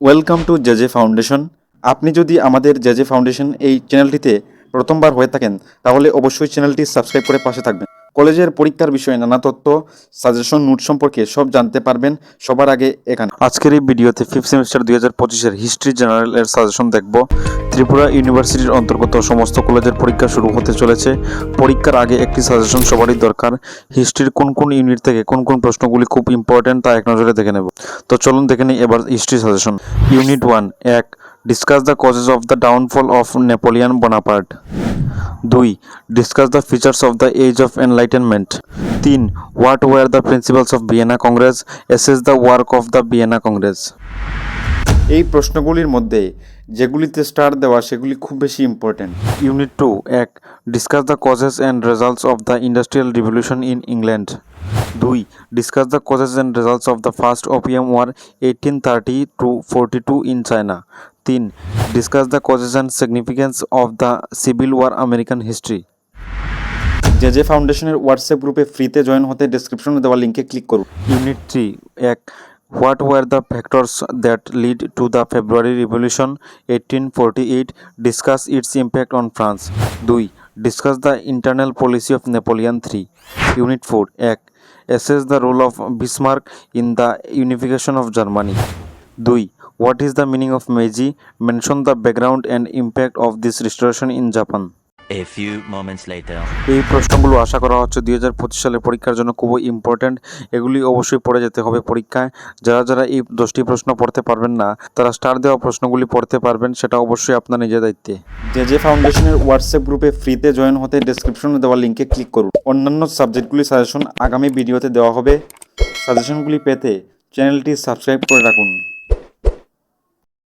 Welcome to JJ foundation. আপনি যদি আমাদের জেজে ফাউন্ডেশন এই চ্যানেলটিতে প্রথমবার হয়ে থাকেন তাহলে অবশ্যই চ্যানেলটি সাবস্ক্রাইব করে পাশে থাকবেন। কলেজের পরীক্ষার বিষয়ে নানা তথ্য, সাজেশন, নোট সম্পর্কে সব জানতে পারবেন সবার আগে এখানে। আজকের এই ভিডিওতে 5th সেমিস্টার 2025-এর হিস্ট্রি জেনারেল এর সাজেশন দেখব। ত্রিপুরা ইউনিভার্সিটির অন্তর্গত সমস্ত কলেজের পরীক্ষা শুরু হতে চলেছে। পরীক্ষার আগে একটি সাজেশন সবারই দরকার। হিস্ট্রির কোন কোন ইউনিট থেকে কোন কোন প্রশ্নগুলি খুব ইম্পর্টেন্ট তা এক নজরে দেখে নেব। তো চলুন দেখে নিই এবার হিস্ট্রি সাজেশন। ইউনিট 1 এক, discuss the causes of the downfall of Napoleon Bonaparte. 2. Discuss the features of the Age of Enlightenment. 3. What were the principles of Vienna Congress? Assess the work of the Vienna Congress. এই প্রশ্নগুলির মধ্যে যেগুলিতে star দেওয়া সেগুলি খুব বেশি important. Unit 2 এক, discuss the causes and results of the Industrial Revolution in England. 2. Discuss the causes and results of the first Opium War 1830-42 in China. 3. Discuss the causes and significance of the civil war American history. JJ ফাউন্ডেশনের WhatsApp গ্রুপে ফ্রিতে join হতে ডেসক্রিপশনে দেওয়া লিঙ্কে click করুন। Unit 3 এক, what were the factors that lead to the February revolution 1848? Discuss its impact on France. 2. Discuss the internal policy of Napoleon 3। Unit 4 এক, assess the role of Bismarck in the unification of Germany. 2. What is the meaning of Meiji? Mention the background and impact of this restoration in Japan. A few moments later. এই প্রশ্নগুলো আশা করা হচ্ছে 2025 সালের পরীক্ষার জন্য খুবই important. এগুলি অবশ্যই পড়ে যেতে হবে পরীক্ষায়। যারা যারা এই 10টি প্রশ্ন পড়তে পারবেন না তারা স্টার দেওয়া প্রশ্নগুলি পড়তে পারবেন, সেটা অবশ্যই আপনার নিজের দায়িত্বে। জেজে ফাউন্ডেশনের হোয়াটসঅ্যাপ গ্রুপে ফ্রিতে জয়েন হতে ডেসক্রিপশনে দেওয়া লিঙ্কে ক্লিক করুন। অন্যান্য সাবজেক্টগুলি সাজেশন আগামী ভিডিওতে দেওয়া হবে। সাজেশনগুলি পেতে চ্যানেলটি সাবস্ক্রাইব করে রাখুন।